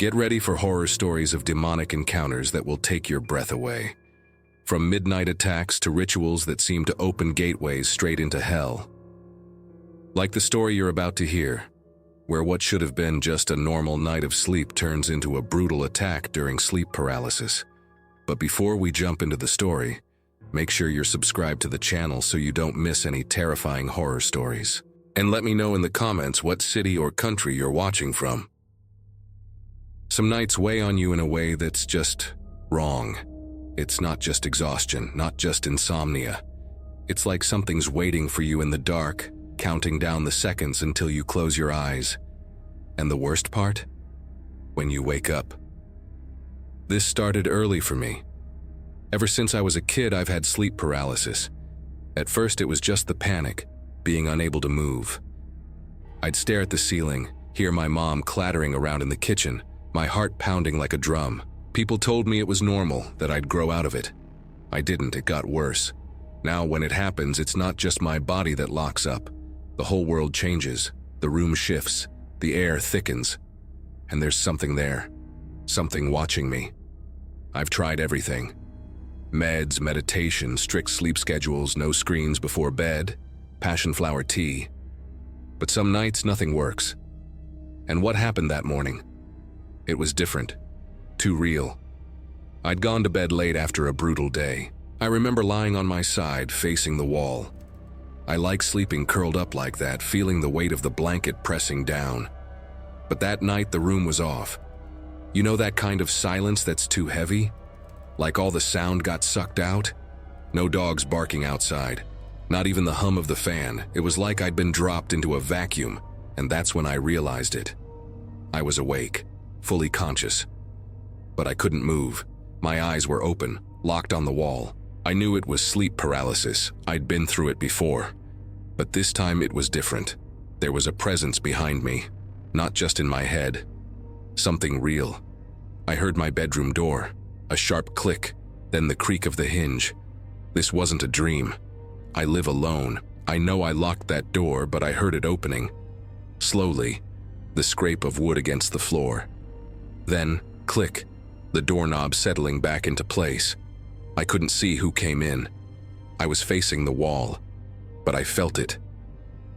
Get ready for horror stories of demonic encounters that will take your breath away. From midnight attacks to rituals that seem to open gateways straight into hell. Like the story you're about to hear, where what should have been just a normal night of sleep turns into a brutal attack during sleep paralysis. But before we jump into the story, make sure you're subscribed to the channel so you don't miss any terrifying horror stories. And let me know in the comments what city or country you're watching from. Some nights weigh on you in a way that's just wrong. It's not just exhaustion, not just insomnia. It's like something's waiting for you in the dark, counting down the seconds until you close your eyes. And the worst part? When you wake up. This started early for me. Ever since I was a kid, I've had sleep paralysis. At first, it was just the panic, being unable to move. I'd stare at the ceiling, hear my mom clattering around in the kitchen, my heart pounding like a drum. People told me it was normal, that I'd grow out of it. I didn't, it got worse. Now, when it happens, it's not just my body that locks up. The whole world changes, the room shifts, the air thickens, and there's something there, something watching me. I've tried everything. Meds, meditation, strict sleep schedules, no screens before bed, passion flower tea. But some nights, nothing works. And what happened that morning? It was different. Too real. I'd gone to bed late after a brutal day. I remember lying on my side, facing the wall. I like sleeping curled up like that, feeling the weight of the blanket pressing down. But that night, the room was off. You know that kind of silence that's too heavy? Like all the sound got sucked out? No dogs barking outside. Not even the hum of the fan. It was like I'd been dropped into a vacuum, and that's when I realized it. I was awake, fully conscious. But I couldn't move. My eyes were open, locked on the wall. I knew it was sleep paralysis. I'd been through it before. But this time it was different. There was a presence behind me, not just in my head. Something real. I heard my bedroom door, a sharp click, then the creak of the hinge. This wasn't a dream. I live alone. I know I locked that door, but I heard it opening. Slowly, the scrape of wood against the floor. Then, click, the doorknob settling back into place. I couldn't see who came in. I was facing the wall, but I felt it.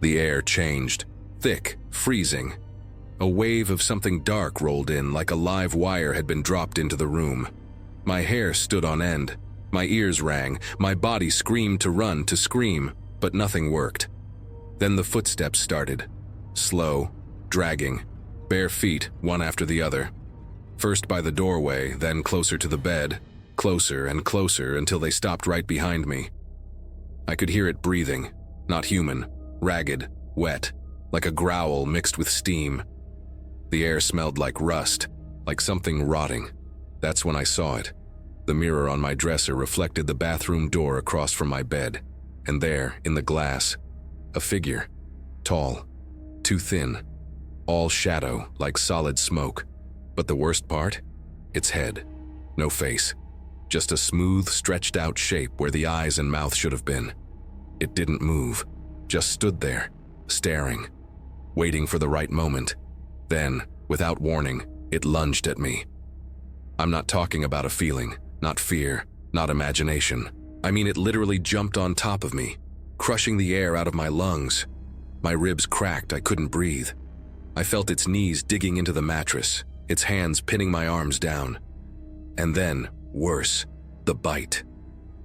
The air changed, thick, freezing. A wave of something dark rolled in like a live wire had been dropped into the room. My hair stood on end. My ears rang. My body screamed to run, to scream, but nothing worked. Then the footsteps started. Slow, dragging, bare feet, one after the other. First by the doorway, then closer to the bed, closer and closer until they stopped right behind me. I could hear it breathing, not human, ragged, wet, like a growl mixed with steam. The air smelled like rust, like something rotting. That's when I saw it. The mirror on my dresser reflected the bathroom door across from my bed, and there, in the glass, a figure, tall, too thin, all shadow like solid smoke. But the worst part? Its head. No face. Just a smooth, stretched-out shape where the eyes and mouth should have been. It didn't move, just stood there, staring, waiting for the right moment. Then, without warning, it lunged at me. I'm not talking about a feeling, not fear, not imagination. I mean, it literally jumped on top of me, crushing the air out of my lungs. My ribs cracked, I couldn't breathe. I felt its knees digging into the mattress, its hands pinning my arms down. And then, worse, the bite.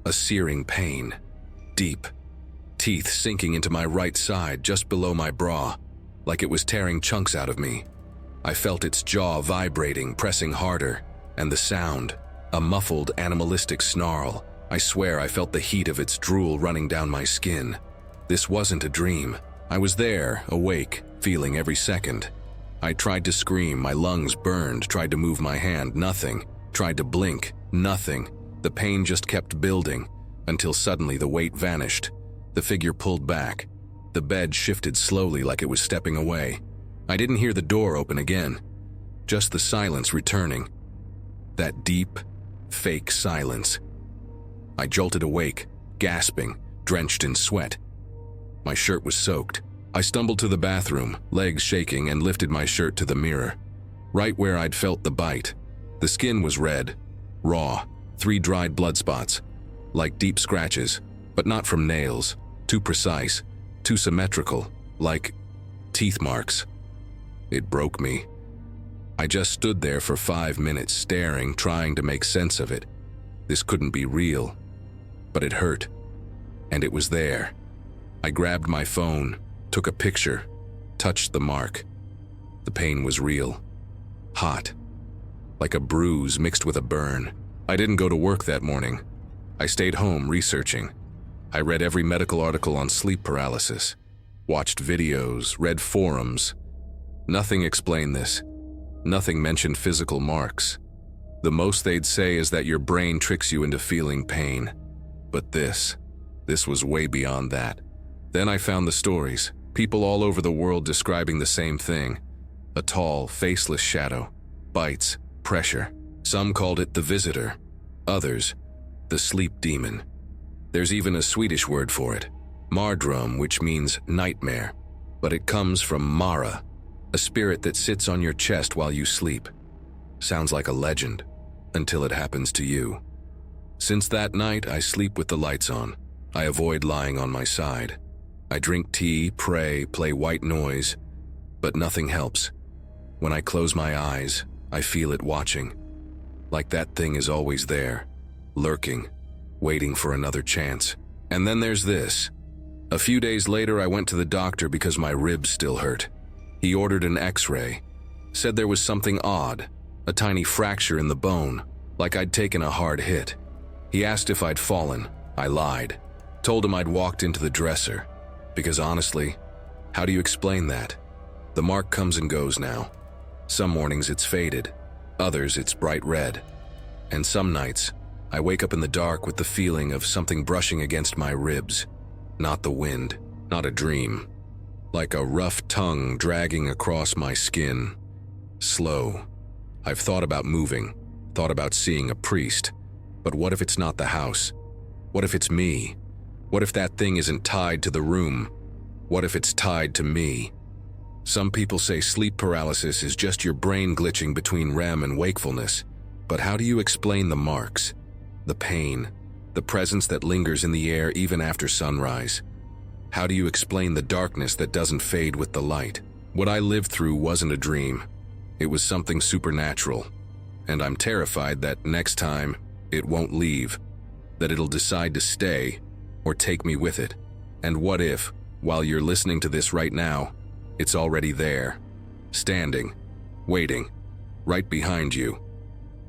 A searing pain. Deep. Teeth sinking into my right side just below my bra, like it was tearing chunks out of me. I felt its jaw vibrating, pressing harder, and the sound, a muffled, animalistic snarl. I swear I felt the heat of its drool running down my skin. This wasn't a dream. I was there, awake, feeling every second. I tried to scream, my lungs burned, tried to move my hand, nothing. Tried to blink, nothing. The pain just kept building, until suddenly the weight vanished. The figure pulled back. The bed shifted slowly like it was stepping away. I didn't hear the door open again. Just the silence returning. That deep, fake silence. I jolted awake, gasping, drenched in sweat. My shirt was soaked. I stumbled to the bathroom, legs shaking, and lifted my shirt to the mirror. right where I'd felt the bite. The skin was red, raw, 3 dried blood spots, like deep scratches, but not from nails, too precise, too symmetrical, like teeth marks. It broke me. I just stood there for 5 minutes staring, trying to make sense of it. This couldn't be real, but it hurt, and it was there. I grabbed my phone, took a picture, touched the mark. The pain was real, hot, like a bruise mixed with a burn. I didn't go to work that morning. I stayed home researching. I read every medical article on sleep paralysis, watched videos, read forums. Nothing explained this. Nothing mentioned physical marks. The most they'd say is that your brain tricks you into feeling pain. But this was way beyond that. Then I found the stories, people all over the world describing the same thing. A tall, faceless shadow, bites, pressure. Some called it the visitor, others, the sleep demon. There's even a Swedish word for it, mardröm, which means nightmare, but it comes from Mara, a spirit that sits on your chest while you sleep. Sounds like a legend, until it happens to you. Since that night, I sleep with the lights on. I avoid lying on my side. I drink tea, pray, play white noise, but nothing helps. When I close my eyes, I feel it watching. Like that thing is always there, lurking, waiting for another chance. And then there's this. A few days later, I went to the doctor because my ribs still hurt. He ordered an X-ray, said there was something odd, a tiny fracture in the bone, like I'd taken a hard hit. He asked if I'd fallen. I lied. Told him I'd walked into the dresser. Because honestly, how do you explain that? The mark comes and goes now. Some mornings it's faded, others it's bright red. And some nights, I wake up in the dark with the feeling of something brushing against my ribs. Not the wind, not a dream. Like a rough tongue dragging across my skin. Slow. I've thought about moving, thought about seeing a priest. But what if it's not the house? What if it's me? What if that thing isn't tied to the room? What if it's tied to me? Some people say sleep paralysis is just your brain glitching between REM and wakefulness. But how do you explain the marks? The pain, the presence that lingers in the air even after sunrise? How do you explain the darkness that doesn't fade with the light? What I lived through wasn't a dream. It was something supernatural. And I'm terrified that next time, it won't leave, that it'll decide to stay or take me with it. And what if, while you're listening to this right now, it's already there, standing, waiting, right behind you?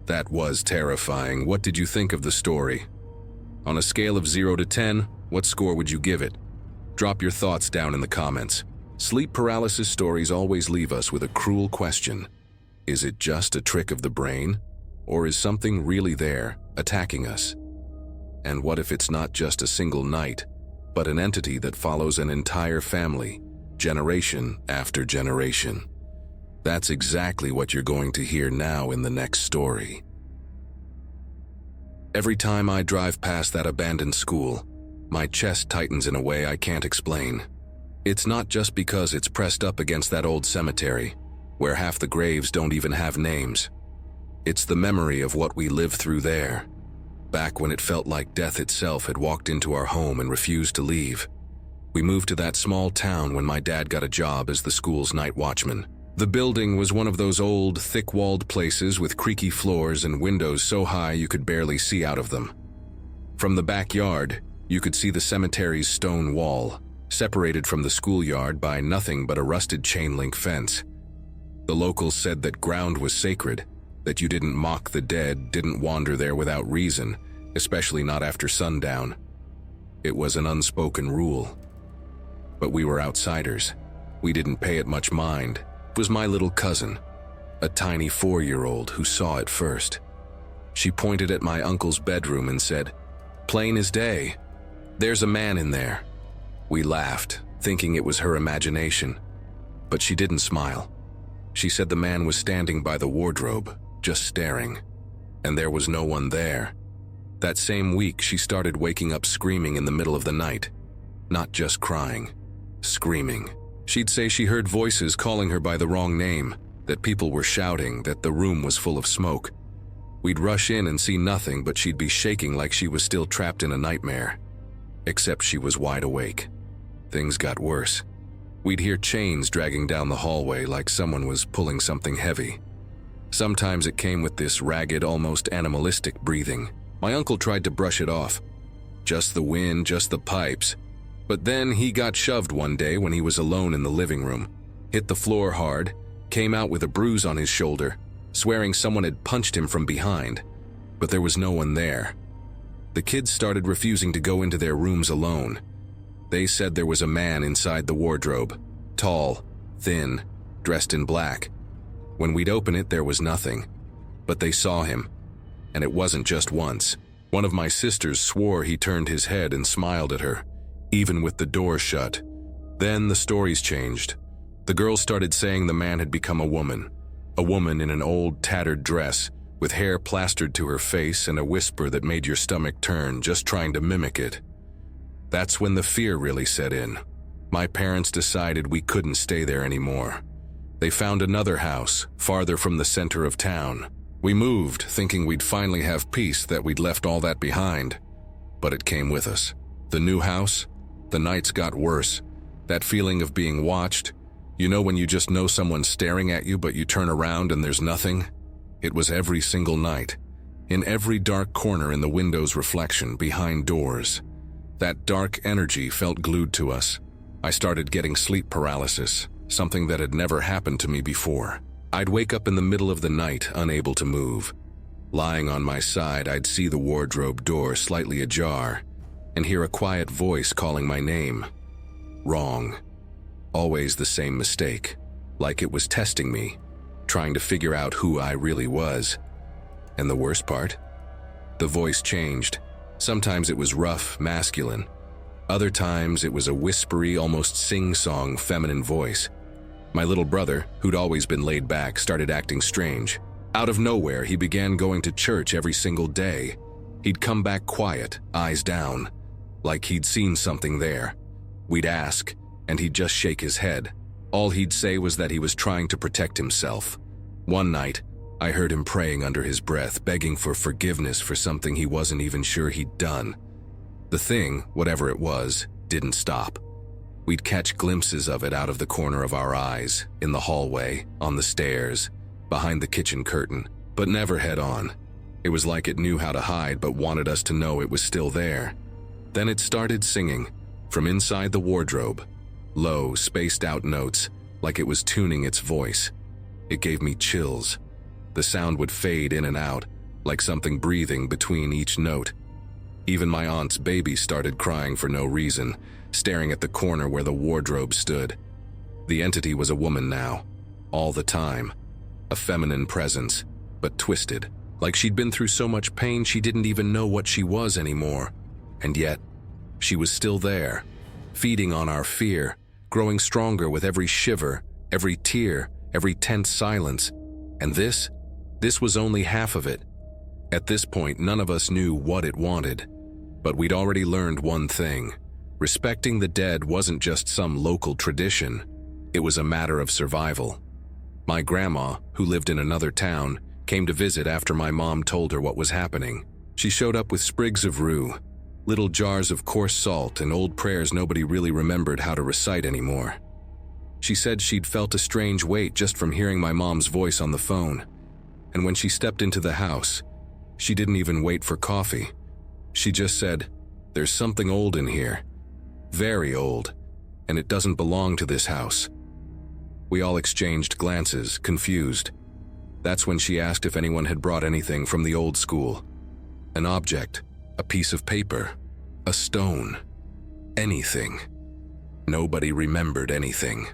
That was terrifying. What did you think of the story? On a scale of 0 to 10, what score would you give it? Drop your thoughts down in the comments. Sleep paralysis stories always leave us with a cruel question. Is it just a trick of the brain? Or is something really there, attacking us? And what if it's not just a single night, but an entity that follows an entire family, generation after generation? That's exactly what you're going to hear now in the next story. Every time I drive past that abandoned school, my chest tightens in a way I can't explain. It's not just because it's pressed up against that old cemetery, where half the graves don't even have names. It's the memory of what we lived through there, back when it felt like death itself had walked into our home and refused to leave. We moved to that small town when my dad got a job as the school's night watchman. The building was one of those old, thick-walled places with creaky floors and windows so high you could barely see out of them. From the backyard, you could see the cemetery's stone wall, separated from the schoolyard by nothing but a rusted chain-link fence. The locals said that ground was sacred, that you didn't mock the dead, didn't wander there without reason, especially not after sundown. It was an unspoken rule. But we were outsiders. We didn't pay it much mind. It was my little cousin, a tiny 4-year-old who saw it first. She pointed at my uncle's bedroom and said, "Plain as day. There's a man in there." We laughed, thinking it was her imagination. But she didn't smile. She said the man was standing by the wardrobe, just staring. And there was no one there. That same week, she started waking up screaming in the middle of the night. Not just crying, screaming. She'd say she heard voices calling her by the wrong name, that people were shouting, that the room was full of smoke. We'd rush in and see nothing, but she'd be shaking like she was still trapped in a nightmare. Except she was wide awake. Things got worse. We'd hear chains dragging down the hallway like someone was pulling something heavy. Sometimes it came with this ragged, almost animalistic breathing. My uncle tried to brush it off. Just the wind, just the pipes. But then he got shoved one day when he was alone in the living room, hit the floor hard, came out with a bruise on his shoulder, swearing someone had punched him from behind. But there was no one there. The kids started refusing to go into their rooms alone. They said there was a man inside the wardrobe, tall, thin, dressed in black. When we'd open it, there was nothing. But they saw him, and it wasn't just once. One of my sisters swore he turned his head and smiled at her, even with the door shut. Then the stories changed. The girls started saying the man had become a woman in an old, tattered dress, with hair plastered to her face and a whisper that made your stomach turn just trying to mimic it. That's when the fear really set in. My parents decided we couldn't stay there anymore. They found another house, farther from the center of town. We moved, thinking we'd finally have peace, that we'd left all that behind. But it came with us. The new house, the nights got worse. That feeling of being watched, you know when you just know someone's staring at you but you turn around and there's nothing? It was every single night. In every dark corner, in the window's reflection, behind doors. That dark energy felt glued to us. I started getting sleep paralysis, something that had never happened to me before. I'd wake up in the middle of the night, unable to move. Lying on my side, I'd see the wardrobe door slightly ajar and hear a quiet voice calling my name. Wrong. Always the same mistake, like it was testing me, trying to figure out who I really was. And the worst part? The voice changed. Sometimes it was rough, masculine. Other times it was a whispery, almost sing-song feminine voice. My little brother, who'd always been laid back, started acting strange. Out of nowhere, he began going to church every single day. He'd come back quiet, eyes down, like he'd seen something there. We'd ask, and he'd just shake his head. All he'd say was that he was trying to protect himself. One night, I heard him praying under his breath, begging for forgiveness for something he wasn't even sure he'd done. The thing, whatever it was, didn't stop. We'd catch glimpses of it out of the corner of our eyes, in the hallway, on the stairs, behind the kitchen curtain, but never head on. It was like it knew how to hide but wanted us to know it was still there. Then it started singing, from inside the wardrobe. Low, spaced-out notes, like it was tuning its voice. It gave me chills. The sound would fade in and out, like something breathing between each note. Even my aunt's baby started crying for no reason, staring at the corner where the wardrobe stood. The entity was a woman now, all the time. A feminine presence, but twisted, like she'd been through so much pain she didn't even know what she was anymore. And yet, she was still there, feeding on our fear, growing stronger with every shiver, every tear, every tense silence. And this was only half of it. At this point, none of us knew what it wanted. But we'd already learned one thing. Respecting the dead wasn't just some local tradition. It was a matter of survival. My grandma, who lived in another town, came to visit after my mom told her what was happening. She showed up with sprigs of rue, little jars of coarse salt, and old prayers nobody really remembered how to recite anymore. She said she'd felt a strange weight just from hearing my mom's voice on the phone. And when she stepped into the house, she didn't even wait for coffee. She just said, "There's something old in here. Very old, and it doesn't belong to this house." We all exchanged glances, confused. That's when she asked if anyone had brought anything from the old school. An object, a piece of paper, a stone, anything. Nobody remembered anything.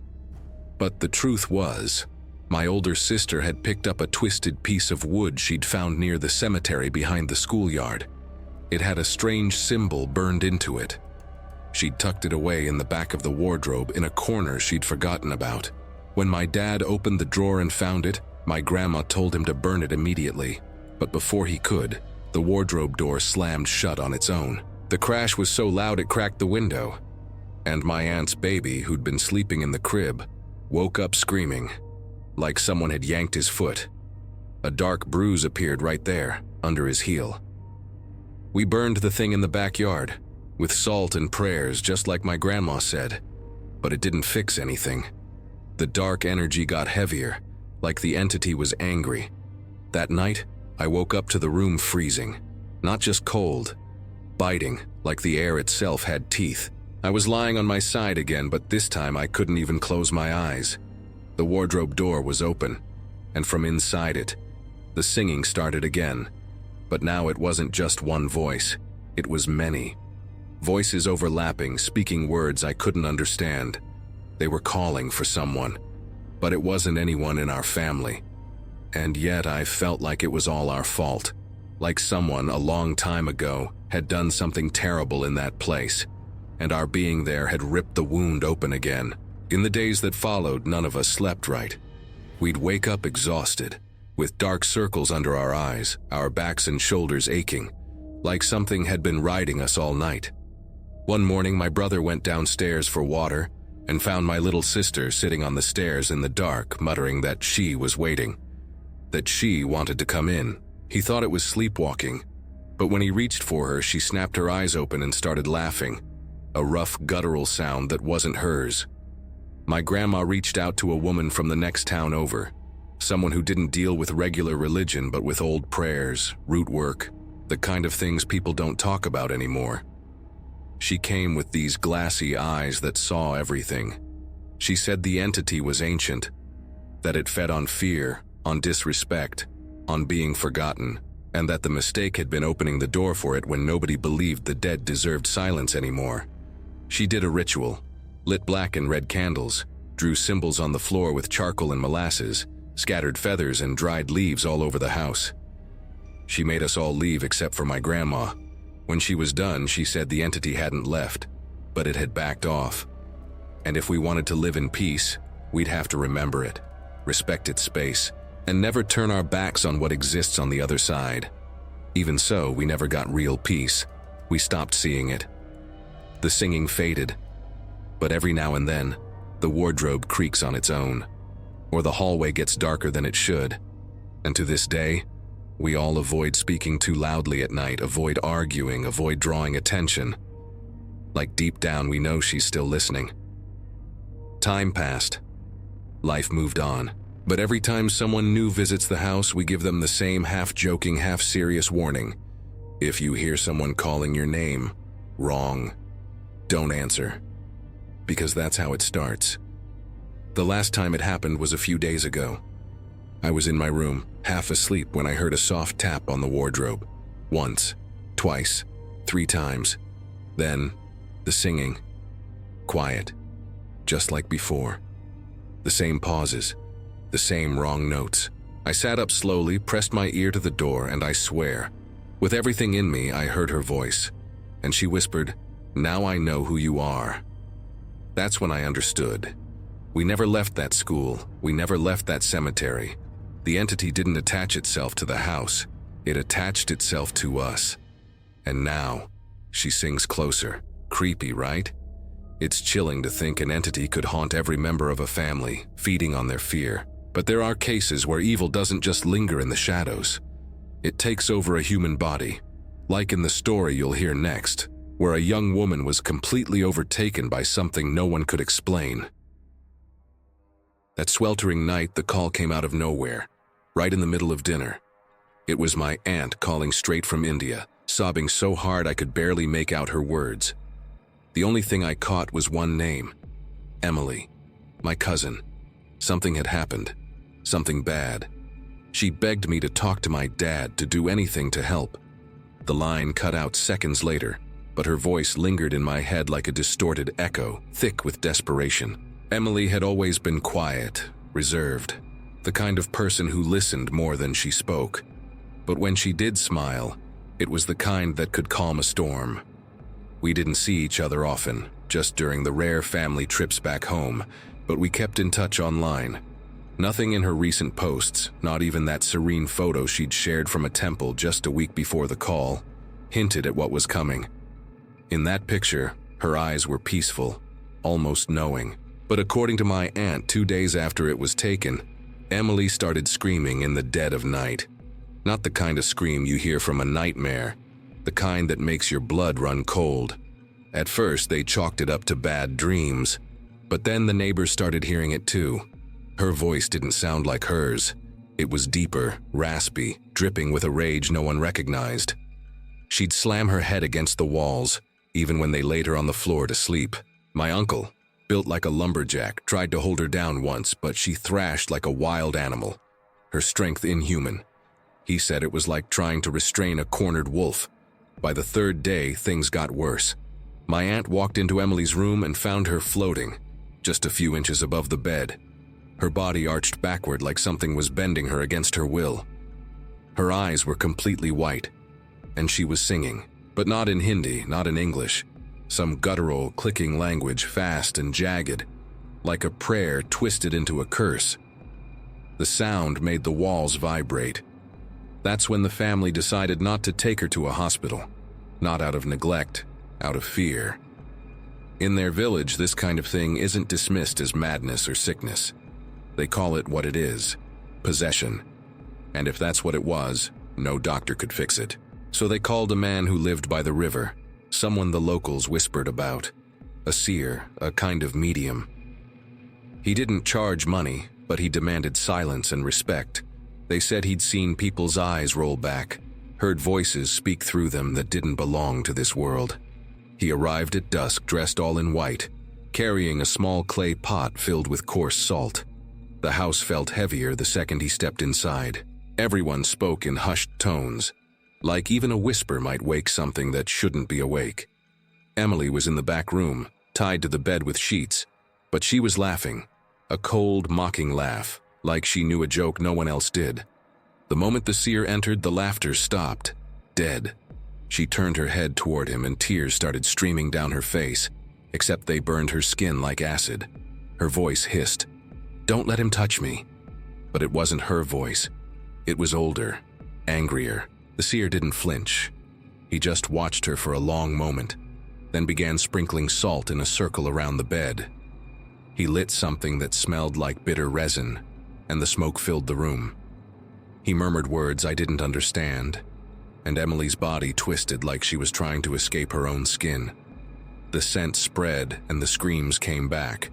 But the truth was, my older sister had picked up a twisted piece of wood she'd found near the cemetery behind the schoolyard. It had a strange symbol burned into it. She'd tucked it away in the back of the wardrobe in a corner she'd forgotten about. When my dad opened the drawer and found it, my grandma told him to burn it immediately. But before he could, the wardrobe door slammed shut on its own. The crash was so loud it cracked the window. And my aunt's baby, who'd been sleeping in the crib, woke up screaming. like someone had yanked his foot. A dark bruise appeared right there, under his heel. We burned the thing in the backyard, with salt and prayers, just like my grandma said, but it didn't fix anything. The dark energy got heavier, like the entity was angry. That night, I woke up to the room freezing, not just cold, biting, like the air itself had teeth. I was lying on my side again, but this time I couldn't even close my eyes. The wardrobe door was open, and from inside it, the singing started again. But now it wasn't just one voice, it was many. Voices overlapping, speaking words I couldn't understand. They were calling for someone, but it wasn't anyone in our family. And yet I felt like it was all our fault, like someone a long time ago had done something terrible in that place, and our being there had ripped the wound open again. In the days that followed, none of us slept right. We'd wake up exhausted, with dark circles under our eyes, our backs and shoulders aching, like something had been riding us all night. One morning, my brother went downstairs for water and found my little sister sitting on the stairs in the dark, muttering that she was waiting, that she wanted to come in. He thought it was sleepwalking, but when he reached for her, she snapped her eyes open and started laughing, a rough, guttural sound that wasn't hers. My grandma reached out to a woman from the next town over, someone who didn't deal with regular religion but with old prayers, root work, the kind of things people don't talk about anymore. She came with these glassy eyes that saw everything. She said the entity was ancient, that it fed on fear, on disrespect, on being forgotten, and that the mistake had been opening the door for it when nobody believed the dead deserved silence anymore. She did a ritual, lit black and red candles, drew symbols on the floor with charcoal and molasses, scattered feathers and dried leaves all over the house. She made us all leave except for my grandma. When she was done, she said the entity hadn't left, but it had backed off. And if we wanted to live in peace, we'd have to remember it, respect its space, and never turn our backs on what exists on the other side. Even so, we never got real peace. We stopped seeing it. The singing faded, but every now and then, the wardrobe creaks on its own, or the hallway gets darker than it should. And to this day, we all avoid speaking too loudly at night, avoid arguing, avoid drawing attention. Like deep down, we know she's still listening. Time passed. Life moved on. But every time someone new visits the house, we give them the same half-joking, half-serious warning. If you hear someone calling your name, wrong, don't answer. Because that's how it starts. The last time it happened was a few days ago. I was in my room, half asleep, when I heard a soft tap on the wardrobe. Once, twice, 3 times. Then, the singing. Quiet. Just like before. The same pauses. The same wrong notes. I sat up slowly, pressed my ear to the door, and I swear, with everything in me, I heard her voice. And she whispered, "Now I know who you are." That's when I understood. We never left that school. We never left that cemetery. The entity didn't attach itself to the house. It attached itself to us. And now, she sings closer. Creepy, right? It's chilling to think an entity could haunt every member of a family, feeding on their fear. But there are cases where evil doesn't just linger in the shadows. It takes over a human body, like in the story you'll hear next, where a young woman was completely overtaken by something no one could explain. That sweltering night, the call came out of nowhere, right in the middle of dinner. It was my aunt calling straight from India, sobbing so hard I could barely make out her words. The only thing I caught was one name, Emily, my cousin. Something had happened, something bad. She begged me to talk to my dad, to do anything to help. The line cut out seconds later, but her voice lingered in my head like a distorted echo, thick with desperation. Emily had always been quiet, reserved, the kind of person who listened more than she spoke. But when she did smile, it was the kind that could calm a storm. We didn't see each other often, just during the rare family trips back home, but we kept in touch online. Nothing in her recent posts, not even that serene photo she'd shared from a temple just a week before the call, hinted at what was coming. In that picture, her eyes were peaceful, almost knowing. But according to my aunt, 2 days after it was taken, Emily started screaming in the dead of night. Not the kind of scream you hear from a nightmare, the kind that makes your blood run cold. At first, they chalked it up to bad dreams, but then the neighbors started hearing it too. Her voice didn't sound like hers. It was deeper, raspy, dripping with a rage no one recognized. She'd slam her head against the walls, even when they laid her on the floor to sleep. My uncle, built like a lumberjack, tried to hold her down once, but she thrashed like a wild animal, her strength inhuman. He said it was like trying to restrain a cornered wolf. By the third day, things got worse. My aunt walked into Emily's room and found her floating, just a few inches above the bed. Her body arched backward like something was bending her against her will. Her eyes were completely white, and she was singing, but not in Hindi, not in English. Some guttural, clicking language, fast and jagged, like a prayer twisted into a curse. The sound made the walls vibrate. That's when the family decided not to take her to a hospital, not out of neglect, out of fear. In their village, this kind of thing isn't dismissed as madness or sickness. They call it what it is, possession. And if that's what it was, no doctor could fix it. So they called a man who lived by the river, someone the locals whispered about, a seer, a kind of medium. He didn't charge money, but he demanded silence and respect. They said he'd seen people's eyes roll back, heard voices speak through them that didn't belong to this world. He arrived at dusk dressed all in white, carrying a small clay pot filled with coarse salt. The house felt heavier the second he stepped inside. Everyone spoke in hushed tones, like even a whisper might wake something that shouldn't be awake. Emily was in the back room, tied to the bed with sheets, but she was laughing, a cold, mocking laugh, like she knew a joke no one else did. The moment the seer entered, the laughter stopped, dead. She turned her head toward him and tears started streaming down her face, except they burned her skin like acid. Her voice hissed, "Don't let him touch me." But it wasn't her voice. It was older, angrier. The seer didn't flinch. He just watched her for a long moment, then began sprinkling salt in a circle around the bed. He lit something that smelled like bitter resin, and the smoke filled the room. He murmured words I didn't understand, and Emily's body twisted like she was trying to escape her own skin. The scent spread and the screams came back,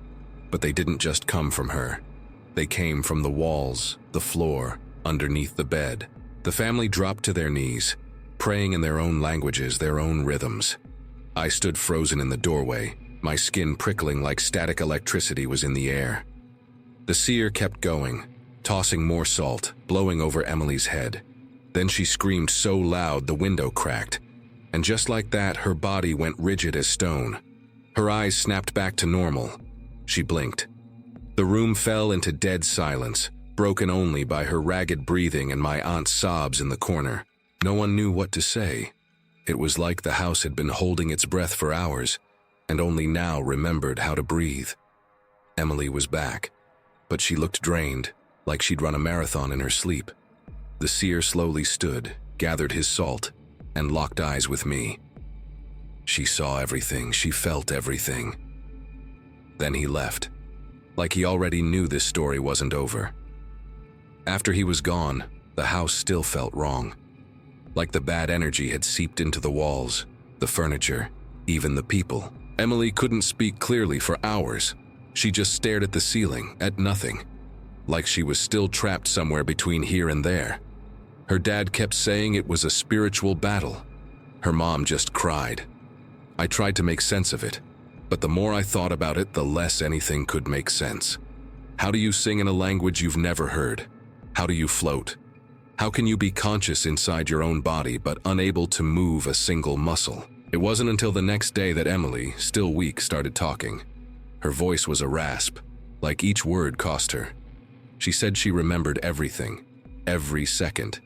but they didn't just come from her. They came from the walls, the floor, underneath the bed. The family dropped to their knees, praying in their own languages, their own rhythms. I stood frozen in the doorway, my skin prickling like static electricity was in the air. The seer kept going, tossing more salt, blowing over Emily's head. Then she screamed so loud the window cracked, and just like that, her body went rigid as stone. Her eyes snapped back to normal. She blinked. The room fell into dead silence, broken only by her ragged breathing and my aunt's sobs in the corner. No one knew what to say. It was like the house had been holding its breath for hours, and only now remembered how to breathe. Emily was back, but she looked drained, like she'd run a marathon in her sleep. The seer slowly stood, gathered his salt, and locked eyes with me. She saw everything, she felt everything. Then he left, like he already knew this story wasn't over. After he was gone, the house still felt wrong. Like the bad energy had seeped into the walls, the furniture, even the people. Emily couldn't speak clearly for hours. She just stared at the ceiling, at nothing, like she was still trapped somewhere between here and there. Her dad kept saying it was a spiritual battle. Her mom just cried. I tried to make sense of it, but the more I thought about it, the less anything could make sense. How do you sing in a language you've never heard? How do you float? How can you be conscious inside your own body but unable to move a single muscle? It wasn't until the next day that Emily, still weak, started talking. Her voice was a rasp, like each word cost her. She said she remembered everything, every second,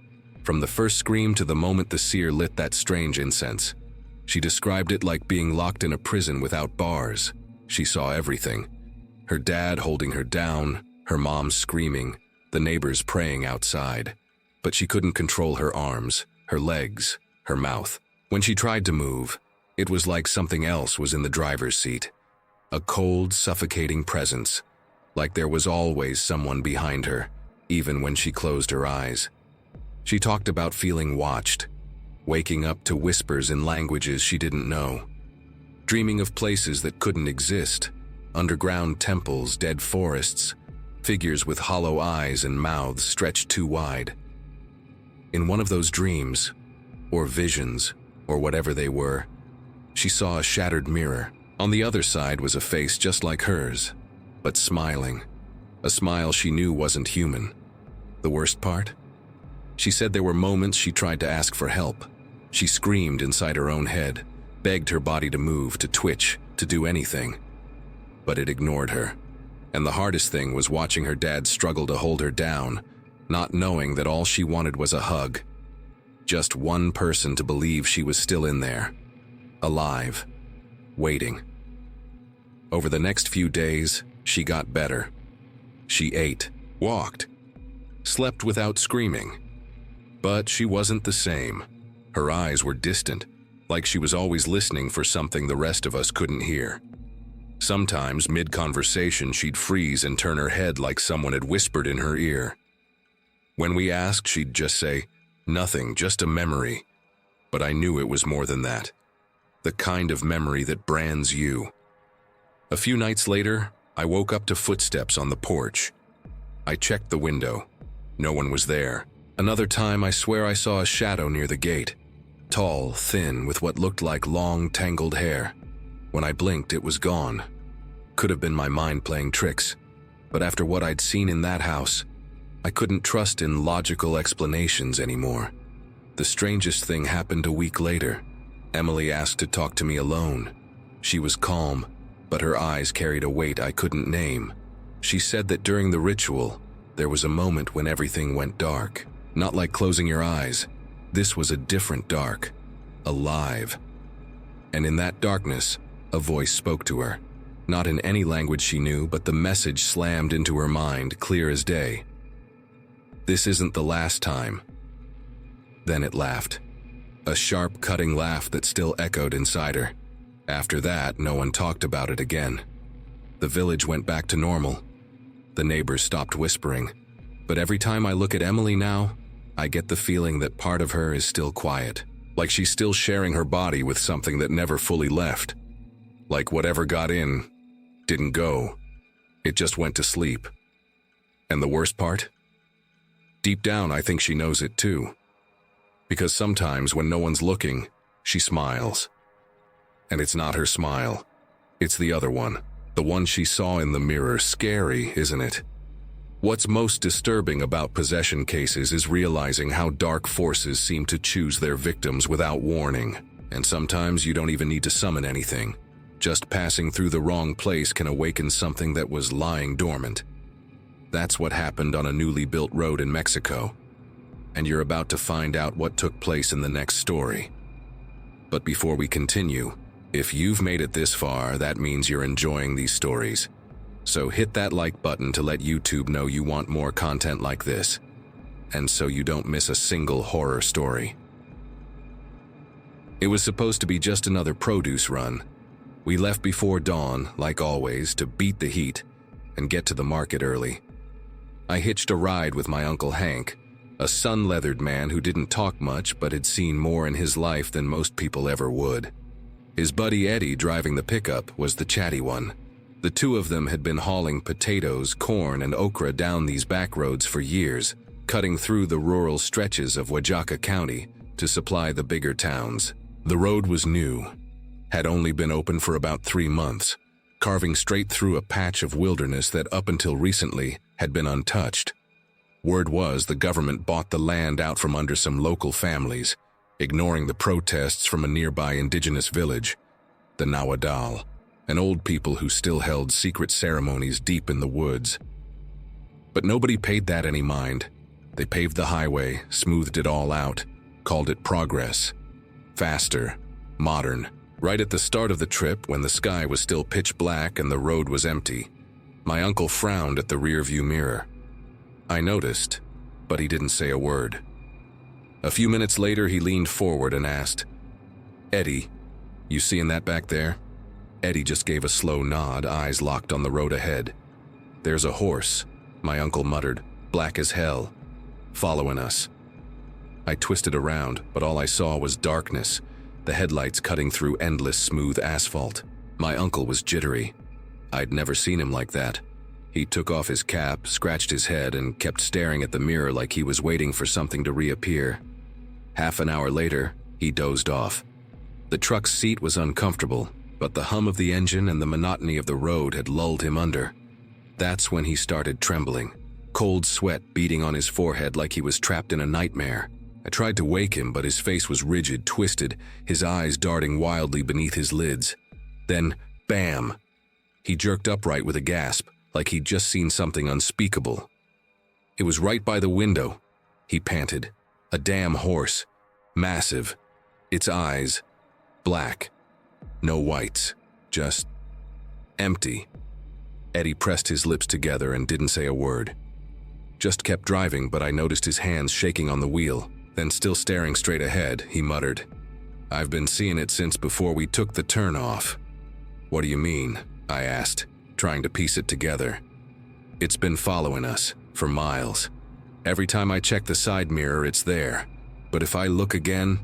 from the first scream to the moment the seer lit that strange incense. She described it like being locked in a prison without bars. She saw everything. Her dad holding her down, her mom screaming, the neighbors praying outside. But she couldn't control her arms, her legs, her mouth. When she tried to move, it was like something else was in the driver's seat. A cold, suffocating presence, like there was always someone behind her, even when she closed her eyes. She talked about feeling watched, waking up to whispers in languages she didn't know, dreaming of places that couldn't exist, underground temples, dead forests, figures with hollow eyes and mouths stretched too wide. In one of those dreams, or visions, or whatever they were, she saw a shattered mirror. On the other side was a face just like hers, but smiling. A smile she knew wasn't human. The worst part? She said there were moments she tried to ask for help. She screamed inside her own head, begged her body to move, to twitch, to do anything. But it ignored her. And the hardest thing was watching her dad struggle to hold her down, not knowing that all she wanted was a hug. Just one person to believe she was still in there, alive, waiting. Over the next few days, she got better. She ate, walked, slept without screaming. But she wasn't the same. Her eyes were distant, like she was always listening for something the rest of us couldn't hear. Sometimes, mid-conversation, she'd freeze and turn her head like someone had whispered in her ear. When we asked, she'd just say, "Nothing, just a memory." But I knew it was more than that. The kind of memory that brands you. A few nights later, I woke up to footsteps on the porch. I checked the window. No one was there. Another time, I swear I saw a shadow near the gate. Tall, thin, with what looked like long, tangled hair. When I blinked, it was gone. Could have been my mind playing tricks. But after what I'd seen in that house, I couldn't trust in logical explanations anymore. The strangest thing happened a week later. Emily asked to talk to me alone. She was calm, but her eyes carried a weight I couldn't name. She said that during the ritual, there was a moment when everything went dark. Not like closing your eyes. This was a different dark. Alive. And in that darkness, a voice spoke to her. Not in any language she knew, but the message slammed into her mind, clear as day. "This isn't the last time." Then it laughed. A sharp, cutting laugh that still echoed inside her. After that, no one talked about it again. The village went back to normal. The neighbors stopped whispering. But every time I look at Emily now, I get the feeling that part of her is still quiet. Like she's still sharing her body with something that never fully left. Like whatever got in, didn't go. It just went to sleep. And the worst part? Deep down, I think she knows it too. Because sometimes when no one's looking, she smiles. And it's not her smile. It's the other one. The one she saw in the mirror. Scary, isn't it? What's most disturbing about possession cases is realizing how dark forces seem to choose their victims without warning. And sometimes you don't even need to summon anything. Just passing through the wrong place can awaken something that was lying dormant. That's what happened on a newly built road in Mexico. And you're about to find out what took place in the next story. But before we continue, if you've made it this far, that means you're enjoying these stories. So hit that like button to let YouTube know you want more content like this, and so you don't miss a single horror story. It was supposed to be just another produce run. We left before dawn, like always, to beat the heat and get to the market early. I hitched a ride with my Uncle Hank, a sun-leathered man who didn't talk much but had seen more in his life than most people ever would. His buddy Eddie, driving the pickup, was the chatty one. The two of them had been hauling potatoes, corn, and okra down these back roads for years, cutting through the rural stretches of Oaxaca County to supply the bigger towns. The road was new, had only been open for about 3 months, carving straight through a patch of wilderness that up until recently had been untouched. Word was the government bought the land out from under some local families, ignoring the protests from a nearby indigenous village, the Nahuatl, and old people who still held secret ceremonies deep in the woods. But nobody paid that any mind. They paved the highway, smoothed it all out, called it progress. Faster, modern. Right at the start of the trip, when the sky was still pitch black and the road was empty, my uncle frowned at the rearview mirror. I noticed, but he didn't say a word. A few minutes later, he leaned forward and asked, "Eddie, you seeing that back there?" Eddie just gave a slow nod, eyes locked on the road ahead. "There's a horse," my uncle muttered. black as hell, following us. I twisted around, but all I saw was darkness, the headlights cutting through endless smooth asphalt. My uncle was jittery. I'd never seen him like that. He took off his cap, scratched his head, and kept staring at the mirror like he was waiting for something to reappear. Half an hour later, he dozed off. The truck's seat was uncomfortable, but the hum of the engine and the monotony of the road had lulled him under. That's when he started trembling, cold sweat beading on his forehead like he was trapped in a nightmare. I tried to wake him, but his face was rigid, twisted, his eyes darting wildly beneath his lids. Then, bam! He jerked upright with a gasp, like he'd just seen something unspeakable. It was right by the window, he panted. A damn horse. Massive. Its eyes. Black. No whites. Just empty. Eddie pressed his lips together and didn't say a word. Just kept driving, but I noticed his hands shaking on the wheel. Then, still staring straight ahead, he muttered, "I've been seeing it since before we took the turn off." "What do you mean?" I asked, trying to piece it together. "It's been following us, for miles. Every time I check the side mirror, it's there. But if I look again,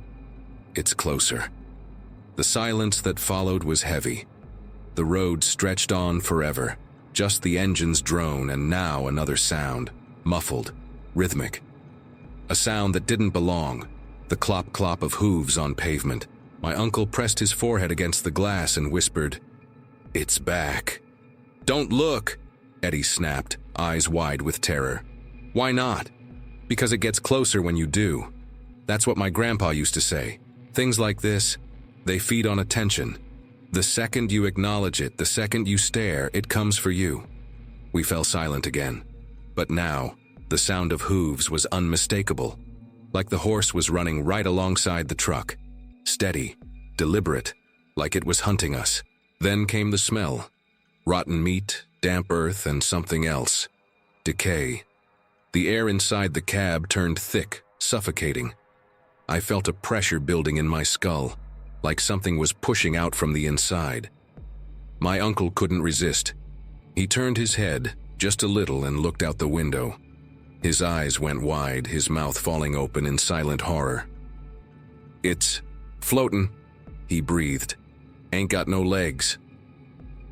it's closer." The silence that followed was heavy. The road stretched on forever, just the engine's drone and now another sound, muffled, rhythmic. A sound that didn't belong, the clop-clop of hooves on pavement. My uncle pressed his forehead against the glass and whispered, "It's back." "Don't look," Eddie snapped, eyes wide with terror. "Why not?" "Because it gets closer when you do. That's what my grandpa used to say. Things like this, they feed on attention. The second you acknowledge it, the second you stare, it comes for you." We fell silent again. But now, the sound of hooves was unmistakable, like the horse was running right alongside the truck. Steady, deliberate, like it was hunting us. Then came the smell. Rotten meat, damp earth, and something else. Decay. The air inside the cab turned thick, suffocating. I felt a pressure building in my skull, like something was pushing out from the inside. My uncle couldn't resist. He turned his head, just a little, and looked out the window. His eyes went wide, his mouth falling open in silent horror. "It's floatin'," he breathed. "Ain't got no legs."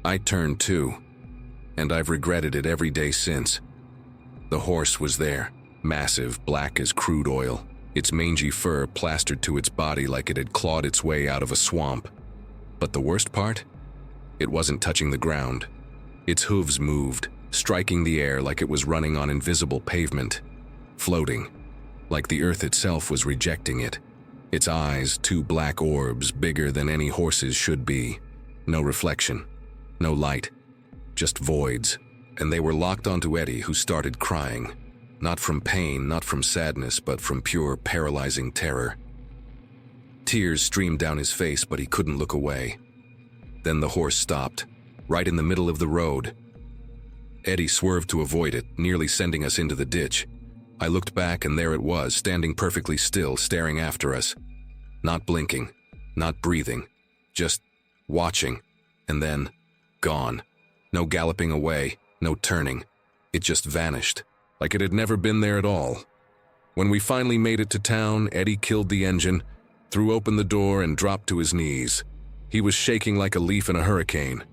I turned too, and I've regretted it every day since. The horse was there, massive, black as crude oil, its mangy fur plastered to its body like it had clawed its way out of a swamp. But the worst part? It wasn't touching the ground. Its hooves moved, striking the air like it was running on invisible pavement, floating, like the earth itself was rejecting it. Its eyes, two black orbs bigger than any horse's should be. No reflection, no light, just voids. And they were locked onto Eddie, who started crying. Not from pain, not from sadness, but from pure, paralyzing terror. Tears streamed down his face, but he couldn't look away. Then the horse stopped, right in the middle of the road. Eddie swerved to avoid it, nearly sending us into the ditch. I looked back, and there it was, standing perfectly still, staring after us. Not blinking, not breathing, just watching, and then gone. No galloping away, no turning. It just vanished, like it had never been there at all. When we finally made it to town, Eddie killed the engine, threw open the door, and dropped to his knees. He was shaking like a leaf in a hurricane.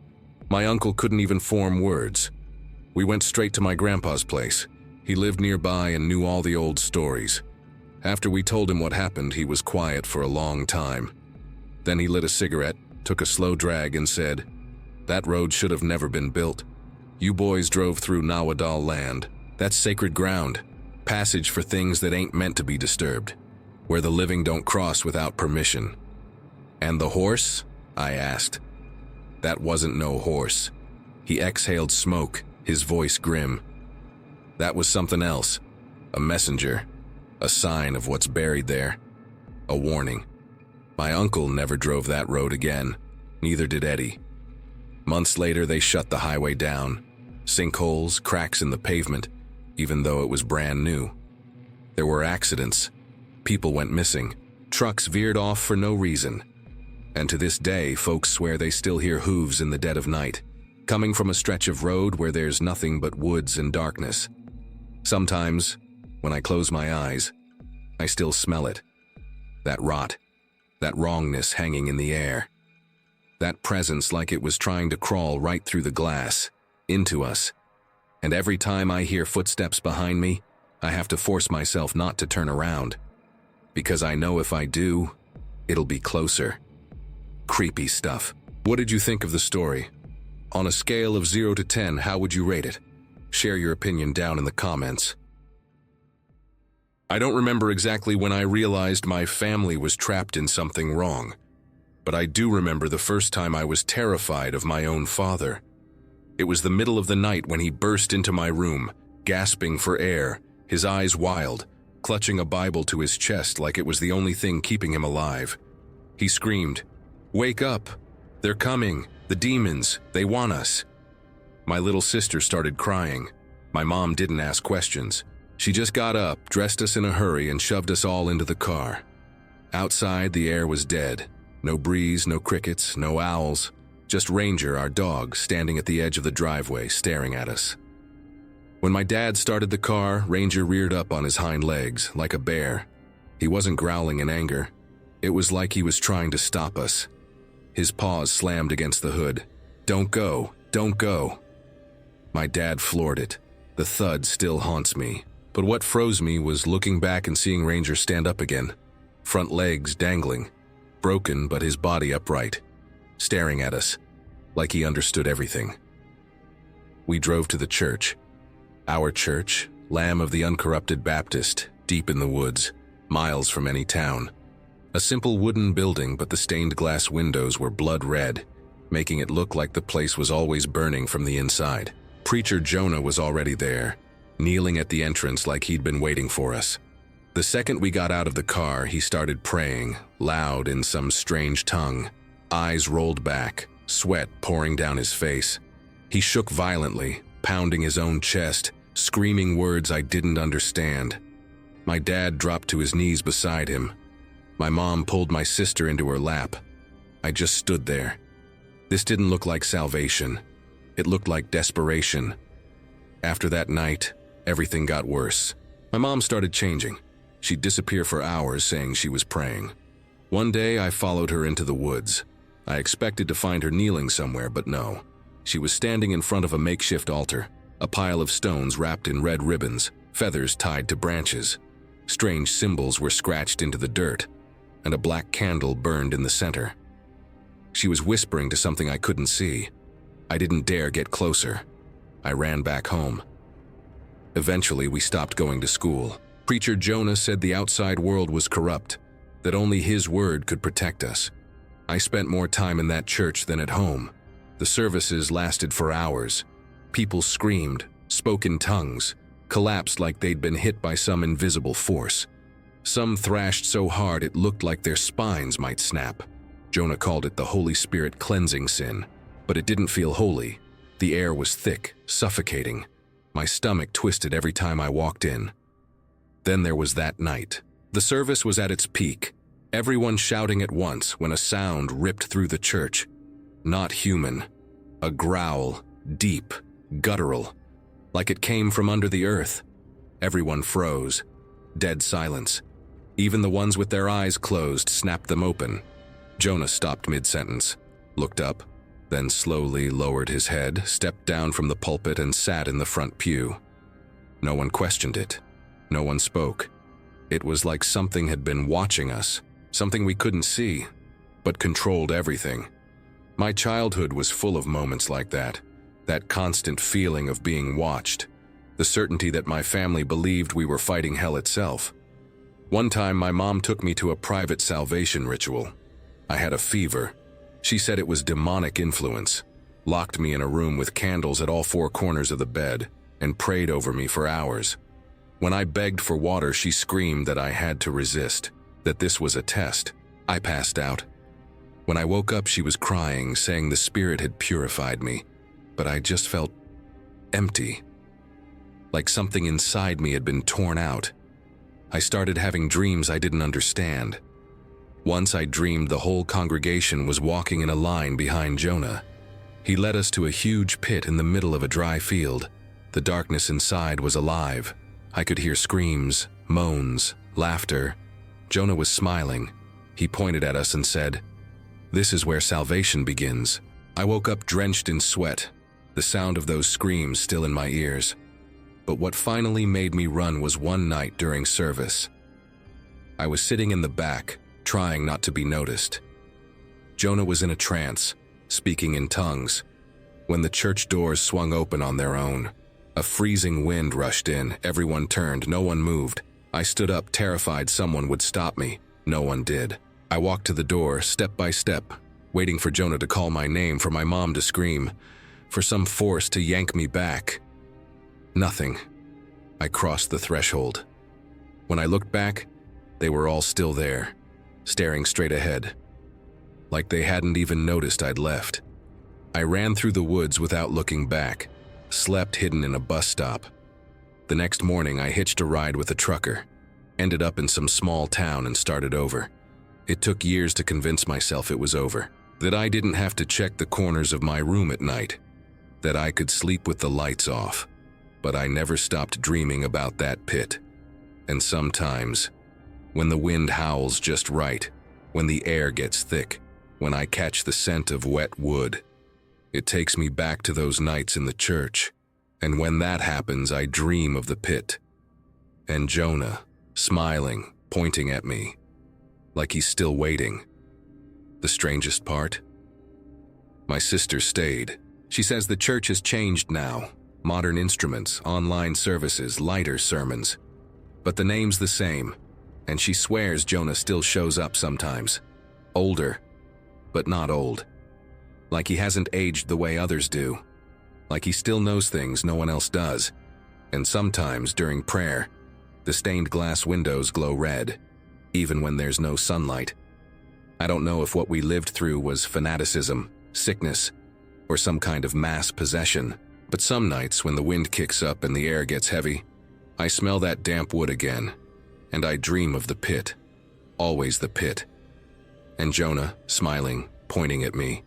My uncle couldn't even form words. We went straight to my grandpa's place. He lived nearby and knew all the old stories. After we told him what happened, he was quiet for a long time. Then he lit a cigarette, took a slow drag, and said, "That road should have never been built. You boys drove through Nawadal land. That's sacred ground. Passage for things that ain't meant to be disturbed. Where the living don't cross without permission." "And the horse?" I asked. "That wasn't no horse." He exhaled smoke, his voice grim. "That was something else. A messenger. A sign of what's buried there. A warning." My uncle never drove that road again. Neither did Eddie. Months later, they shut the highway down. Sinkholes, cracks in the pavement, even though it was brand new. There were accidents. People went missing. Trucks veered off for no reason. And to this day, folks swear they still hear hooves in the dead of night, coming from a stretch of road where there's nothing but woods and darkness. Sometimes, when I close my eyes, I still smell it. That rot, that wrongness hanging in the air. That presence like it was trying to crawl right through the glass, into us. And every time I hear footsteps behind me, I have to force myself not to turn around. Because I know if I do, it'll be closer. Creepy stuff. What did you think of the story? On a scale of 0 to 10, how would you rate it? Share your opinion down in the comments. I don't remember exactly when I realized my family was trapped in something wrong, but I do remember the first time I was terrified of my own father. It was the middle of the night when he burst into my room, gasping for air, his eyes wild, clutching a Bible to his chest like it was the only thing keeping him alive. He screamed, "Wake up! They're coming! The demons! They want us!" My little sister started crying. My mom didn't ask questions. She just got up, dressed us in a hurry, and shoved us all into the car. Outside, the air was dead. No breeze, no crickets, no owls. Just Ranger, our dog, standing at the edge of the driveway, staring at us. When my dad started the car, Ranger reared up on his hind legs, like a bear. He wasn't growling in anger. It was like he was trying to stop us. His paws slammed against the hood. "Don't go, don't go." My dad floored it. The thud still haunts me. But what froze me was looking back and seeing Ranger stand up again. Front legs dangling. Broken, but his body upright. Staring at us, like he understood everything. We drove to the church. Our church, Lamb of the Uncorrupted Baptist, deep in the woods, miles from any town. A simple wooden building, but the stained glass windows were blood red, making it look like the place was always burning from the inside. Preacher Jonah was already there, kneeling at the entrance like he'd been waiting for us. The second we got out of the car, he started praying, loud in some strange tongue. Eyes rolled back, sweat pouring down his face. He shook violently, pounding his own chest, screaming words I didn't understand. My dad dropped to his knees beside him. My mom pulled my sister into her lap. I just stood there. This didn't look like salvation. It looked like desperation. After that night, everything got worse. My mom started changing. She'd disappear for hours saying she was praying. One day, I followed her into the woods. I expected to find her kneeling somewhere, but no. She was standing in front of a makeshift altar, a pile of stones wrapped in red ribbons, feathers tied to branches. Strange symbols were scratched into the dirt, and a black candle burned in the center. She was whispering to something I couldn't see. I didn't dare get closer. I ran back home. Eventually, we stopped going to school. Preacher Jonah said the outside world was corrupt, that only his word could protect us. I spent more time in that church than at home. The services lasted for hours. People screamed, spoke in tongues, collapsed like they'd been hit by some invisible force. Some thrashed so hard it looked like their spines might snap. Jonah called it the Holy Spirit cleansing sin, but it didn't feel holy. The air was thick, suffocating. My stomach twisted every time I walked in. Then there was that night. The service was at its peak, everyone shouting at once when a sound ripped through the church. Not human. A growl, deep, guttural, like it came from under the earth. Everyone froze. Dead silence. Even the ones with their eyes closed snapped them open. Jonah stopped mid-sentence, looked up, then slowly lowered his head, stepped down from the pulpit and sat in the front pew. No one questioned it. No one spoke. It was like something had been watching us, something we couldn't see, but controlled everything. My childhood was full of moments like that constant feeling of being watched, the certainty that my family believed we were fighting hell itself. One time, my mom took me to a private salvation ritual. I had a fever. She said it was demonic influence, locked me in a room with candles at all four corners of the bed, and prayed over me for hours. When I begged for water, she screamed that I had to resist, that this was a test. I passed out. When I woke up, she was crying, saying the Spirit had purified me, but I just felt empty, like something inside me had been torn out. I started having dreams I didn't understand. Once I dreamed the whole congregation was walking in a line behind Jonah. He led us to a huge pit in the middle of a dry field. The darkness inside was alive. I could hear screams, moans, laughter. Jonah was smiling. He pointed at us and said, "This is where salvation begins." I woke up drenched in sweat, the sound of those screams still in my ears. But what finally made me run was one night during service. I was sitting in the back, trying not to be noticed. Jonah was in a trance, speaking in tongues, when the church doors swung open on their own. A freezing wind rushed in, everyone turned, no one moved. I stood up, terrified someone would stop me. No one did. I walked to the door, step by step, waiting for Jonah to call my name, for my mom to scream, for some force to yank me back. Nothing. I crossed the threshold. When I looked back, they were all still there, staring straight ahead, like they hadn't even noticed I'd left. I ran through the woods without looking back, slept hidden in a bus stop. The next morning, I hitched a ride with a trucker, ended up in some small town and started over. It took years to convince myself it was over, that I didn't have to check the corners of my room at night, that I could sleep with the lights off. But I never stopped dreaming about that pit. And sometimes, when the wind howls just right, when the air gets thick, when I catch the scent of wet wood, it takes me back to those nights in the church. And when that happens, I dream of the pit. And Jonah, smiling, pointing at me, like he's still waiting. The strangest part? My sister stayed. She says the church has changed now. Modern instruments, online services, lighter sermons. But the name's the same, and she swears Jonah still shows up sometimes. Older, but not old. Like he hasn't aged the way others do. Like he still knows things no one else does. And sometimes, during prayer, the stained glass windows glow red, even when there's no sunlight. I don't know if what we lived through was fanaticism, sickness, or some kind of mass possession. But some nights, when the wind kicks up and the air gets heavy, I smell that damp wood again, and I dream of the pit. Always the pit. And Jonah, smiling, pointing at me,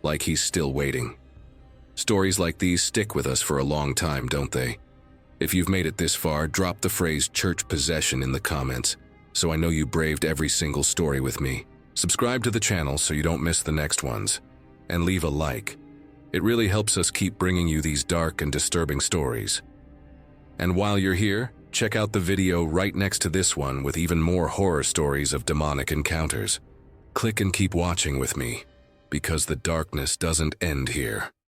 like he's still waiting. Stories like these stick with us for a long time, don't they? If you've made it this far, drop the phrase church possession in the comments, so I know you braved every single story with me. Subscribe to the channel so you don't miss the next ones, and leave a like. It really helps us keep bringing you these dark and disturbing stories. And while you're here, check out the video right next to this one with even more horror stories of demonic encounters. Click and keep watching with me, because the darkness doesn't end here.